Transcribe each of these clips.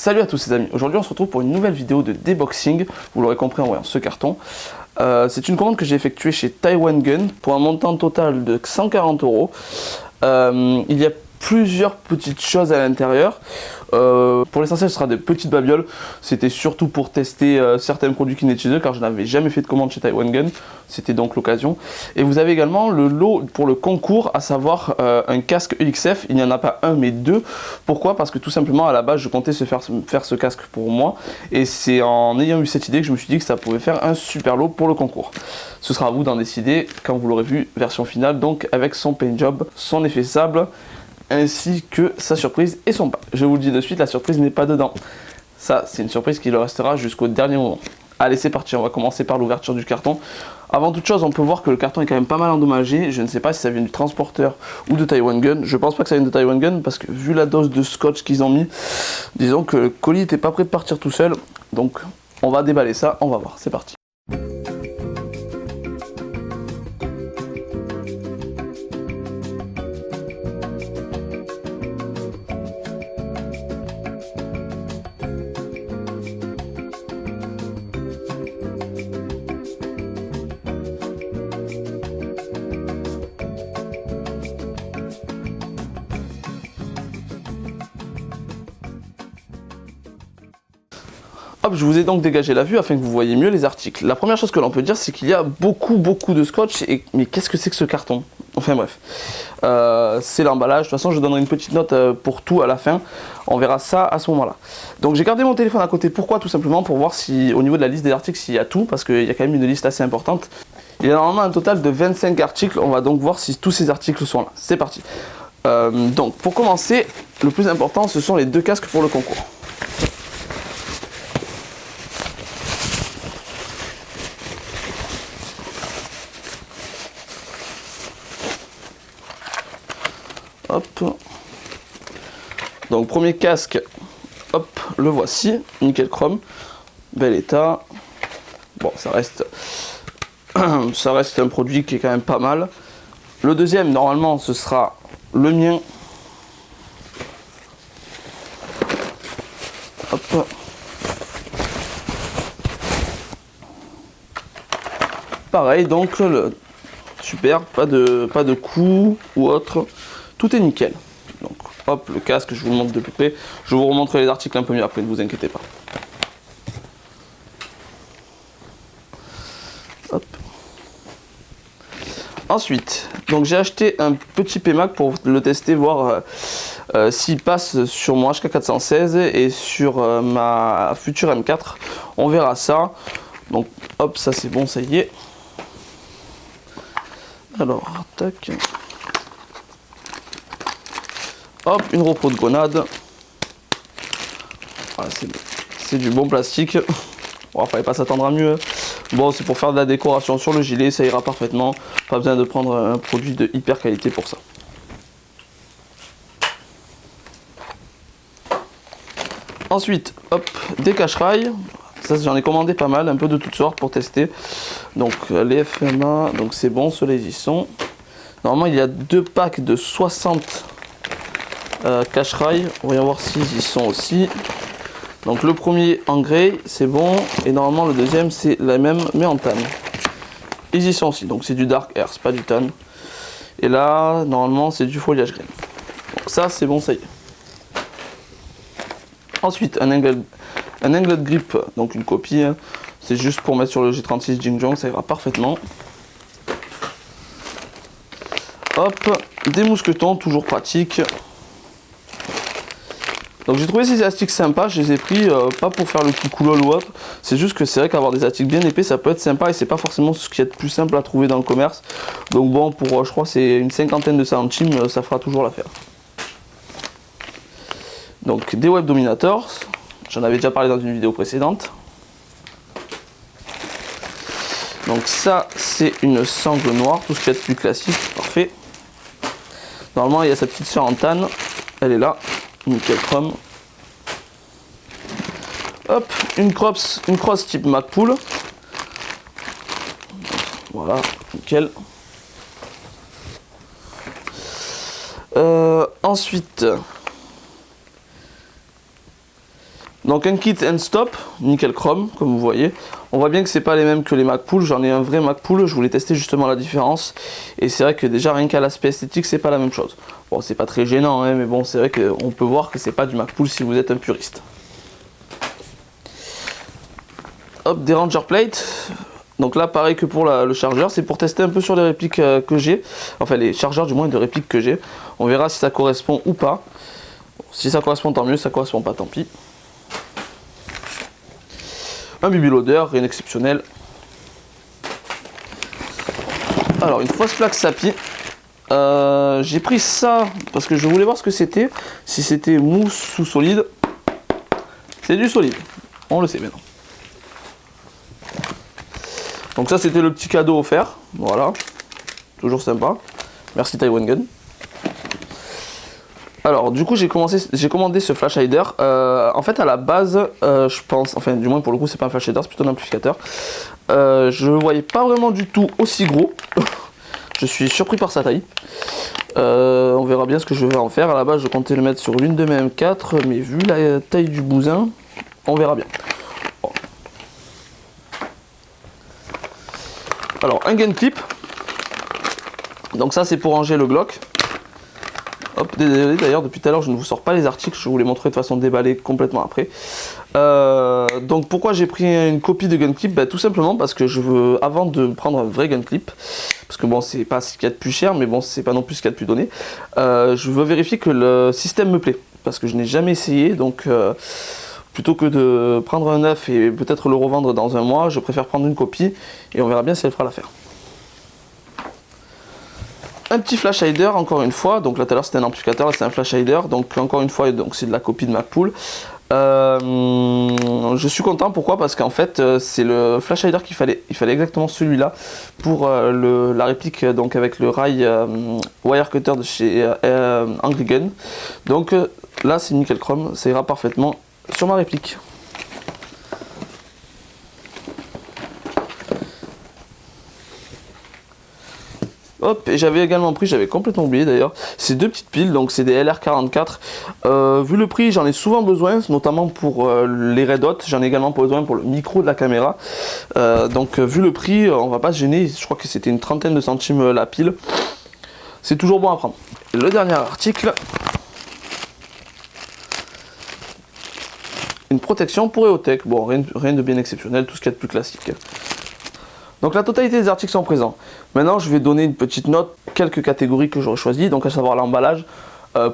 Salut à tous les amis, aujourd'hui on se retrouve pour une nouvelle vidéo de déboxing, vous l'aurez compris en voyant ce carton. C'est une commande que j'ai effectuée chez Taiwan Gun pour un montant total de 140 €. Il y a plusieurs petites choses à l'intérieur. Pour l'essentiel ce sera des petites babioles, c'était surtout pour tester certains produits qui n'étaient chez eux car je n'avais jamais fait de commande chez Taiwan Gun, c'était donc l'occasion. Et vous avez également le lot pour le concours, à savoir un casque EXF, il n'y en a pas un mais deux. Pourquoi? Parce que tout simplement à la base je comptais faire ce casque pour moi et c'est en ayant eu cette idée que je me suis dit que ça pouvait faire un super lot pour le concours. Ce sera à vous d'en décider quand vous l'aurez vu, version finale, donc avec son paint job, son effet sable, ainsi que sa surprise et son pas. Je vous le dis de suite, la surprise n'est pas dedans. Ça, c'est une surprise qui le restera jusqu'au dernier moment. Allez, c'est parti, on va commencer par l'ouverture du carton. Avant toute chose, on peut voir que le carton est quand même pas mal endommagé. Je ne sais pas si ça vient du transporteur ou de Taiwan Gun. Je pense pas que ça vienne de Taiwan Gun parce que vu la dose de scotch qu'ils ont mis, disons que le colis n'était pas prêt de partir tout seul. Donc, on va déballer ça, on va voir. C'est parti. Hop, je vous ai donc dégagé la vue afin que vous voyez mieux les articles. La première chose que l'on peut dire, c'est qu'il y a beaucoup de scotch. Mais qu'est-ce que c'est que ce carton? Enfin bref, c'est l'emballage. De toute façon, je donnerai une petite note pour tout à la fin. On verra ça à ce moment-là. Donc j'ai gardé mon téléphone à côté. Pourquoi? Tout simplement pour voir si, au niveau de la liste des articles, s'il y a tout, parce qu'il y a quand même une liste assez importante. Il y a normalement un total de 25 articles. On va donc voir si tous ces articles sont là. C'est parti. Donc pour commencer, le plus important, ce sont les deux casques pour le concours. Hop. Donc premier casque, hop, le voici, nickel chrome, bel état. Bon, ça reste un produit qui est quand même pas mal. Le deuxième, normalement, ce sera le mien. Hop. Pareil, donc super, pas de coup ou autre. Tout est nickel. Donc hop, le casque, je vous le montre de plus près. Je vous remontre les articles un peu mieux après, ne vous inquiétez pas. Hop. Ensuite, donc j'ai acheté un petit PMAG pour le tester, voir s'il passe sur mon HK416 et sur ma future M4. On verra ça. Donc hop, ça c'est bon, ça y est. Alors, tac. Hop, une repro de grenade. Voilà, c'est du bon plastique. Bon, fallait pas s'attendre à mieux. Bon, c'est pour faire de la décoration sur le gilet, ça ira parfaitement. Pas besoin de prendre un produit de hyper qualité pour ça. Ensuite, hop, des cache-rails. Ça, j'en ai commandé pas mal, un peu de toutes sortes pour tester. Donc, les FMA, donc c'est bon, ceux-là, ils y sont. Normalement, il y a deux packs de 60 cache-rails. On va voir s'ils y sont aussi. Donc, le premier en grey, c'est bon. Et normalement, le deuxième, c'est la même, mais en tan. Ils y sont aussi. Donc, c'est du Dark Air, c'est pas du tan. Et là, normalement, c'est du foliage green. Bon, ça, c'est bon, ça y est. Ensuite, un angled grip, donc une copie, hein. C'est juste pour mettre sur le G36 Jingjong, ça ira parfaitement. Hop, des mousquetons, toujours pratique. Donc j'ai trouvé ces élastiques sympas, je les ai pris pas pour faire le coucoulol ou autre, c'est juste que c'est vrai qu'avoir des élastiques bien épais ça peut être sympa et c'est pas forcément ce qui est le plus simple à trouver dans le commerce. Donc bon, pour je crois c'est une cinquantaine de centimes, ça fera toujours l'affaire. Donc des web dominators, j'en avais déjà parlé dans une vidéo précédente. Donc ça c'est une sangle noire, tout ce qui est plus classique, parfait. Normalement il y a sa petite sœur en tan, elle est là, nickel chrome. Hop, une crosse type Magpul. Voilà, nickel. Ensuite, Donc un kit end stop, nickel chrome, comme vous voyez. On voit bien que c'est pas les mêmes que les Magpul. J'en ai un vrai Magpul, je voulais tester justement la différence. Et c'est vrai que déjà rien qu'à l'aspect esthétique, c'est pas la même chose. Bon, c'est pas très gênant, hein, mais bon, c'est vrai qu'on peut voir que c'est pas du Magpul si vous êtes un puriste. Hop, des Ranger plates. Donc là, pareil que pour le chargeur, c'est pour tester un peu sur les répliques que j'ai. Enfin, les chargeurs du moins de répliques que j'ai. On verra si ça correspond ou pas. Si ça correspond, tant mieux. Si ça correspond pas, tant pis. Un bibeloader, rien d'exceptionnel. Alors, une fausse plaque Sapi. J'ai pris ça parce que je voulais voir ce que c'était. Si c'était mousse ou solide. C'est du solide. On le sait maintenant. Donc ça, c'était le petit cadeau offert. Voilà. Toujours sympa. Merci Taiwan Gun. Alors du coup j'ai commandé ce flash hider. En fait à la base je pense, enfin du moins pour le coup c'est pas un flash hider, c'est plutôt un amplificateur. Je le voyais pas vraiment du tout aussi gros. Je suis surpris par sa taille. On verra bien ce que je vais en faire. À la base je comptais le mettre sur l'une de mes M4, mais vu la taille du bousin, on verra bien. Bon. Alors un gun clip. Donc ça c'est pour ranger le Glock. Hop, désolé d'ailleurs, depuis tout à l'heure je ne vous sors pas les articles, je vous les montrerai de façon déballée complètement après. Donc pourquoi j'ai pris une copie de gun clip? Bah, tout simplement parce que je veux, avant de prendre un vrai gun clip, parce que bon c'est pas ce qu'il y a de plus cher, mais bon c'est pas non plus ce qu'il y a de plus donné, je veux vérifier que le système me plaît, parce que je n'ai jamais essayé, donc plutôt que de prendre un neuf et peut-être le revendre dans un mois, je préfère prendre une copie et on verra bien si elle fera l'affaire. Un petit flash hider encore une fois, donc là tout à l'heure c'était un amplificateur, là c'est un flash hider, donc encore une fois donc c'est de la copie de Magpul. Je suis content, pourquoi? Parce qu'en fait c'est le flash hider qu'il fallait, il fallait exactement celui-là pour la réplique donc avec le rail wire cutter de chez Angry Gun. Donc là c'est nickel chrome, ça ira parfaitement sur ma réplique. Hop, et j'avais également pris, j'avais complètement oublié d'ailleurs, ces deux petites piles, donc c'est des LR44. Vu le prix, j'en ai souvent besoin, notamment pour les Red Hot, j'en ai également besoin pour le micro de la caméra. Donc vu le prix, on va pas se gêner, je crois que c'était une trentaine de centimes la pile. C'est toujours bon à prendre. Et le dernier article, une protection pour EOTech, bon rien de bien exceptionnel, tout ce qu'il y a de plus classique. Donc la totalité des articles sont présents. Maintenant je vais donner une petite note, quelques catégories que j'aurais choisies, donc à savoir l'emballage.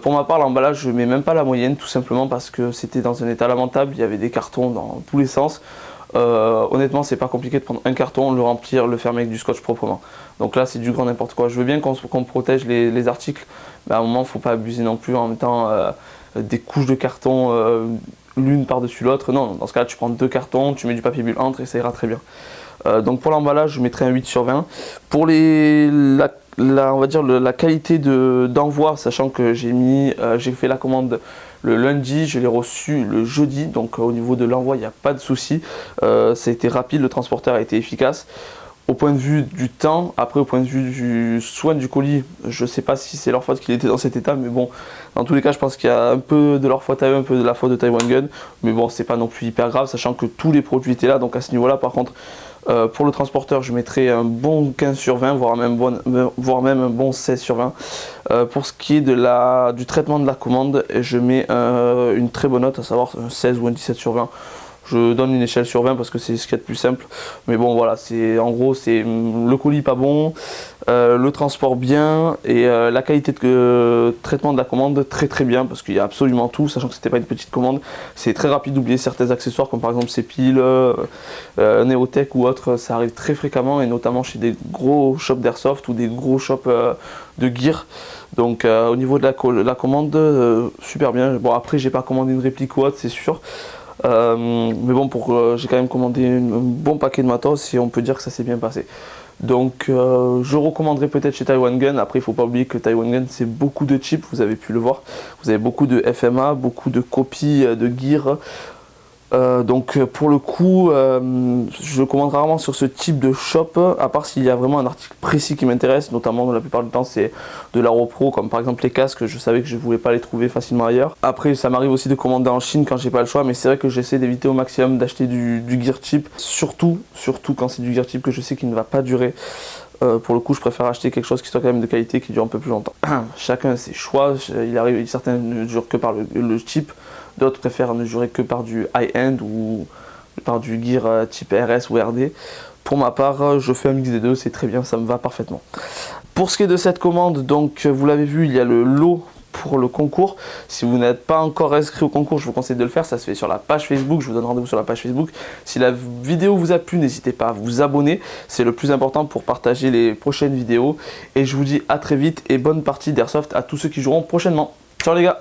Pour ma part l'emballage je mets même pas la moyenne, tout simplement parce que c'était dans un état lamentable, il y avait des cartons dans tous les sens. Honnêtement c'est pas compliqué de prendre un carton, le remplir, le fermer avec du scotch proprement. Donc là c'est du grand n'importe quoi. Je veux bien qu'on protège les articles, mais à un moment faut pas abuser non plus en mettant des couches de carton l'une par-dessus l'autre. Non, dans ce cas là tu prends deux cartons, tu mets du papier bulle entre et ça ira très bien. Donc pour l'emballage je mettrai un 8 sur 20. Pour on va dire la qualité d'envoi, sachant que j'ai fait la commande le lundi, je l'ai reçu le jeudi, donc au niveau de l'envoi il n'y a pas de souci. Ça a été rapide, le transporteur a été efficace. Au point de vue du temps, après au point de vue du soin du colis, je sais pas si c'est leur faute qu'il était dans cet état, mais bon, dans tous les cas je pense qu'il y a un peu de leur faute à eux, un peu de la faute de Taiwan Gun, mais bon c'est pas non plus hyper grave, sachant que tous les produits étaient là, donc à ce niveau là par contre, pour le transporteur je mettrai un bon 15 sur 20, voire même un bon 16 sur 20. Pour ce qui est du traitement de la commande, je mets une très bonne note, à savoir un 16 ou un 17 sur 20. Je donne une échelle sur 20 parce que c'est ce qu'il y a de plus simple. Mais bon voilà, en gros c'est le colis pas bon, le transport bien et la qualité de traitement de la commande très très bien parce qu'il y a absolument tout, sachant que c'était pas une petite commande. C'est très rapide d'oublier certains accessoires comme par exemple ces piles, Neotech ou autres, ça arrive très fréquemment et notamment chez des gros shops d'airsoft ou des gros shops de gear. Donc au niveau de la commande, super bien. Bon après j'ai pas commandé une réplique ou autre, c'est sûr. Mais bon, j'ai quand même commandé un bon paquet de matos et on peut dire que ça s'est bien passé. Donc je recommanderais peut-être chez Taiwan Gun. Après il ne faut pas oublier que Taiwan Gun c'est beaucoup de chips, vous avez pu le voir. Vous avez beaucoup de FMA, beaucoup de copies de gear. Donc pour le coup, je commande rarement sur ce type de shop, à part s'il y a vraiment un article précis qui m'intéresse, notamment la plupart du temps c'est de la repro, comme par exemple les casques, je savais que je ne pouvais pas les trouver facilement ailleurs. Après ça m'arrive aussi de commander en Chine quand j'ai pas le choix, mais c'est vrai que j'essaie d'éviter au maximum d'acheter du gear cheap, surtout quand c'est du gear cheap que je sais qu'il ne va pas durer. Pour le coup, je préfère acheter quelque chose qui soit quand même de qualité, qui dure un peu plus longtemps. Chacun ses choix, certains ne jurent que par le cheap, d'autres préfèrent ne jurer que par du high-end ou par du gear type RS ou RD. Pour ma part, je fais un mix des deux, c'est très bien, ça me va parfaitement. Pour ce qui est de cette commande, donc vous l'avez vu, il y a le lot pour le concours. Si vous n'êtes pas encore inscrit au concours, je vous conseille de le faire, ça se fait sur la page Facebook, je vous donne rendez-vous sur la page Facebook. Si la vidéo vous a plu, n'hésitez pas à vous abonner, c'est le plus important pour partager les prochaines vidéos. Et je vous dis à très vite et bonne partie d'Airsoft à tous ceux qui joueront prochainement. Ciao les gars!